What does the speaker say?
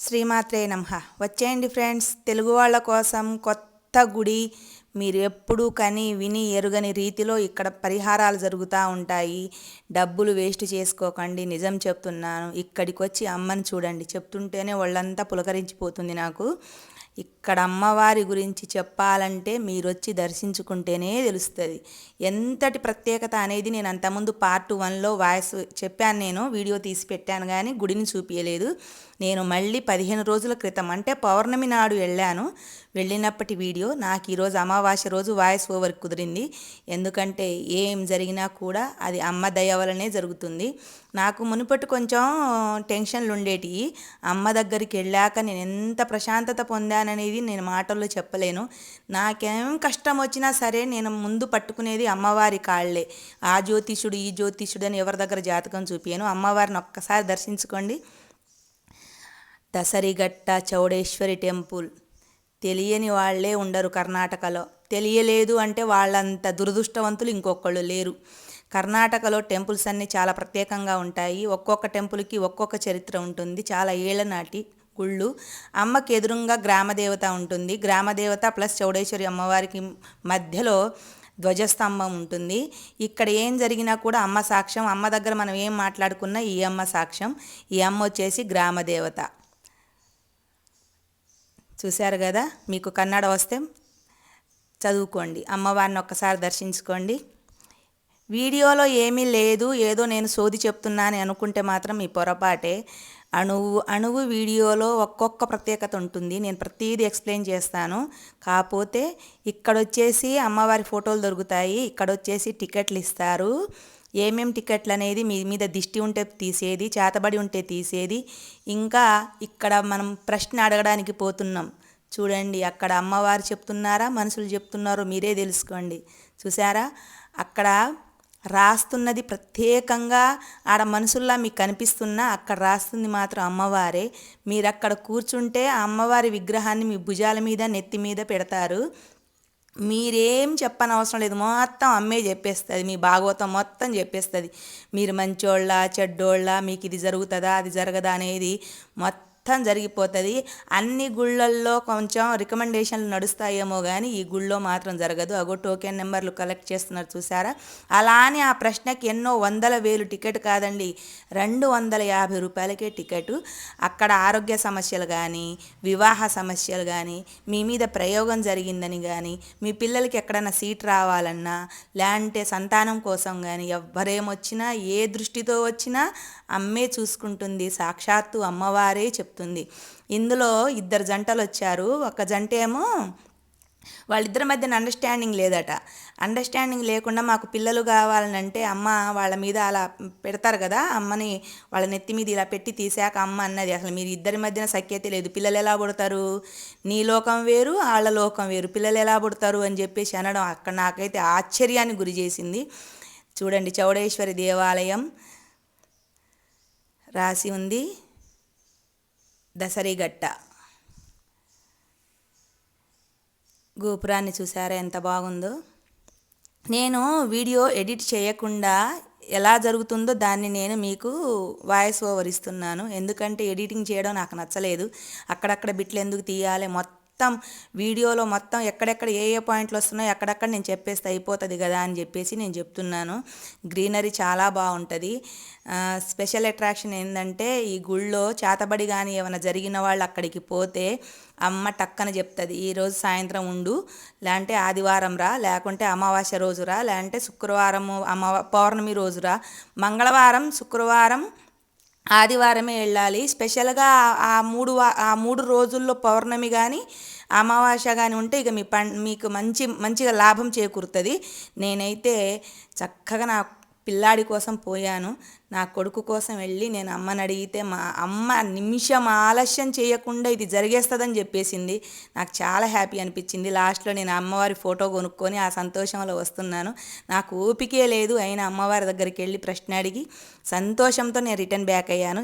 శ్రీమాత్రే నమః. వచ్చేయండి ఫ్రెండ్స్, తెలుగు వాళ్ళ కోసం కొత్త గుడి. మీరు ఎప్పుడూ కని విని ఎరుగని రీతిలో ఇక్కడ పరిహారాలు జరుగుతూ ఉంటాయి. డబ్బులు వేస్ట్ చేసుకోకండి, నిజం చెప్తున్నాను. ఇక్కడికి వచ్చి అమ్మని చూడండి, చెప్తుంటేనే వాళ్ళంతా పులకరించిపోతుంది నాకు. ఇక్కడ అమ్మవారి గురించి చెప్పాలంటే మీరు వచ్చి దర్శించుకుంటేనే తెలుస్తుంది ఎంతటి ప్రత్యేకత అనేది. నేను అంతకుముందు పార్ట్ 1లో వాయిస్ చెప్పాను, నేను వీడియో తీసి పెట్టాను, కానీ గుడిని చూపించలేదు. నేను మళ్ళీ 15 రోజుల క్రితం అంటే పౌర్ణమి నాడు వెళ్ళినప్పటి వీడియో నాకు ఈరోజు అమావాస్య రోజు వాయిస్ ఓవర్ కుదిరింది. ఎందుకంటే ఏం జరిగినా కూడా అది అమ్మ దయ వలనే జరుగుతుంది. నాకు మునుపటి కొంచెం టెన్షన్లు ఉండేటివి. అమ్మ దగ్గరికి వెళ్ళాక నేను ఎంత ప్రశాంతత పొందాననేది నేను మాటల్లో చెప్పలేను. నాకేం కష్టం వచ్చినా సరే నేను ముందు పట్టుకునేది అమ్మవారి కాళ్ళే. ఆ జ్యోతిషుడు ఈ జ్యోతిషుడు అని ఎవరి దగ్గర జాతకం చూపాను. అమ్మవారిని ఒక్కసారి దర్శించుకోండి. దసరిగట్ట చౌడేశ్వరి టెంపుల్ తెలియని వాళ్ళే ఉండరు కర్ణాటకలో. తెలియలేదు అంటే వాళ్ళంత దురదృష్టవంతులు ఇంకొకళ్ళు లేరు. కర్ణాటకలో టెంపుల్స్ అన్నీ చాలా ప్రత్యేకంగా ఉంటాయి. ఒక్కొక్క టెంపుల్కి ఒక్కొక్క చరిత్ర ఉంటుంది. చాలా ఏళ్ల నాటి గుళ్ళు. అమ్మకి ఎదురుగా గ్రామదేవత ఉంటుంది. గ్రామదేవత ప్లస్ చౌడేశ్వరి అమ్మవారికి మధ్యలో ధ్వజస్తంభం ఉంటుంది. ఇక్కడ ఏం జరిగినా కూడా అమ్మ సాక్ష్యం. అమ్మ దగ్గర మనం ఏం మాట్లాడుకున్నా ఈ అమ్మ సాక్ష్యం. ఈ అమ్మ వచ్చేసి గ్రామదేవత. చూశారు కదా, మీకు కన్నడ వస్తే చదువుకోండి, అమ్మవారిని ఒక్కసారి దర్శించుకోండి. వీడియోలో ఏమీ లేదు, ఏదో నేను సోది చెప్తున్నాను అనుకుంటే మాత్రం మీ పొరపాటే. అణువు వీడియోలో ఒక్కొక్క ప్రత్యేకత ఉంటుంది. నేను ప్రతిదీ ఎక్స్ప్లెయిన్ చేస్తాను. కాకపోతే ఇక్కడ వచ్చేసి అమ్మవారి ఫోటోలు దొరుకుతాయి. ఇక్కడ వచ్చేసి టికెట్లు ఇస్తారు. ఏమేం టికెట్లు అనేది మీ మీద దిష్టి ఉంటే తీసేది, చేతబడి ఉంటే తీసేది. ఇంకా ఇక్కడ మనం ప్రశ్న అడగడానికి పోతున్నాం. చూడండి, అక్కడ అమ్మవారు చెప్తున్నారా మనుషులు చెప్తున్నారో మీరే తెలుసుకోండి. చూసారా, అక్కడ రాస్తున్నది ప్రత్యేకంగా ఆడ మనుషుల్లా మీకు కనిపిస్తున్నా అక్కడ రాస్తుంది మాత్రం అమ్మవారే. మీరు అక్కడ కూర్చుంటే ఆ అమ్మవారి విగ్రహాన్ని మీ భుజాల మీద నెత్తి మీద పెడతారు. మీరేం చెప్పనవసరం లేదు, మొత్తం అమ్మే చెప్పేస్తుంది. మీ భాగవతం మొత్తం చెప్పేస్తుంది. మీరు మంచోళ్ళ చెడ్డోళ్ళ, మీకు ఇది జరుగుతుందా అది జరగదా అనేది మొత్తం జరిగిపోతుంది. అన్ని గుళ్ళల్లో కొంచెం రికమెండేషన్లు నడుస్తాయేమో కానీ ఈ గుళ్ళో మాత్రం జరగదు. అగో టోకెన్ నెంబర్లు కలెక్ట్ చేస్తున్నారు చూసారా. అలానే ఆ ప్రశ్నకి ఎన్నో వందల వేలు టికెట్ కాదండి, 250 రూపాయలకే టికెట్. అక్కడ ఆరోగ్య సమస్యలు కానీ వివాహ సమస్యలు కానీ మీ మీద ప్రయోగం జరిగిందని కానీ మీ పిల్లలకి ఎక్కడైనా సీట్ రావాలన్నా లేదంటే సంతానం కోసం కానీ ఎవ్వరేమొచ్చినా ఏ దృష్టితో వచ్చినా అమ్మే చూసుకుంటుంది. సాక్షాత్తు అమ్మవారే చెప్తుంది. ఇందులో 2 జంటలు వచ్చారు. ఒక జంట ఏమో వాళ్ళిద్దరి మధ్యన అండర్స్టాండింగ్ లేదట. అండర్స్టాండింగ్ లేకుండా మాకు పిల్లలు కావాలనంటే అమ్మ వాళ్ళ మీద అలా పెడతారు కదా, అమ్మని వాళ్ళ నెత్తి మీద ఇలా పెట్టి తీసాక అమ్మ అన్నది, అసలు మీరు ఇద్దరి మధ్యన సఖ్యత లేదు, పిల్లలు ఎలా పుడతారు, నీ లోకం వేరు వాళ్ళ లోకం వేరు, పిల్లలు ఎలా పుడతారు అని చెప్పేసి అనడం అక్కడ నాకైతే ఆశ్చర్యాన్ని గురి చేసింది. చూడండి, చౌడేశ్వరి దేవాలయం రాసి ఉంది, దసరిగట్ట. గోపురాన్ని చూసారా ఎంత బాగుందో. నేను వీడియో ఎడిట్ చేయకుండా ఎలా జరుగుతుందో దాన్ని నేను మీకు వాయిస్ ఓవర్ ఇస్తున్నాను. ఎందుకంటే ఎడిటింగ్ చేయడం నాకు నచ్చలేదు. అక్కడక్కడ బిట్లు ఎందుకు తీయాలి, మొత్తం వీడియోలో మొత్తం ఎక్కడెక్కడ ఏ ఏ పాయింట్లు వస్తున్నాయో అక్కడక్కడ నేను చెప్పేస్తే అయిపోతుంది కదా అని చెప్పేసి నేను చెప్తున్నాను. గ్రీనరీ చాలా బాగుంటుంది. స్పెషల్ అట్రాక్షన్ ఏంటంటే ఈ గుళ్ళో చేతబడి కానీ ఏమైనా జరిగిన వాళ్ళు అక్కడికి పోతే అమ్మ టక్కన చెప్తుంది, ఈరోజు సాయంత్రం ఉండు, లేదంటే ఆదివారం రా, లేకుంటే అమావాస్య రోజు రా, లేదంటే శుక్రవారము పౌర్ణమి రోజు రా, మంగళవారం శుక్రవారం ఆదివారమే వెళ్ళాలి. స్పెషల్గా ఆ మూడు రోజుల్లో పౌర్ణమి కానీ అమావాస్య కానీ ఉంటే ఇక మీకు మంచిగా లాభం చేకూరుతుంది. నేనైతే చక్కగా నా పిల్లాడి కోసం పోయాను. నా కొడుకు కోసం వెళ్ళి నేను అమ్మని అడిగితే మా అమ్మ నిమిషం ఆలస్యం చేయకుండా ఇది జరిగేస్తుందని చెప్పేసింది. నాకు చాలా హ్యాపీ అనిపించింది. లాస్ట్లో నేను అమ్మవారి ఫోటో కొనుక్కొని ఆ సంతోషంలో వస్తున్నాను. నాకు ఓపికే లేదు, అయినా అమ్మవారి దగ్గరికి వెళ్ళి ప్రశ్న అడిగి సంతోషంతో నేను రిటర్న్ బ్యాక్ అయ్యాను.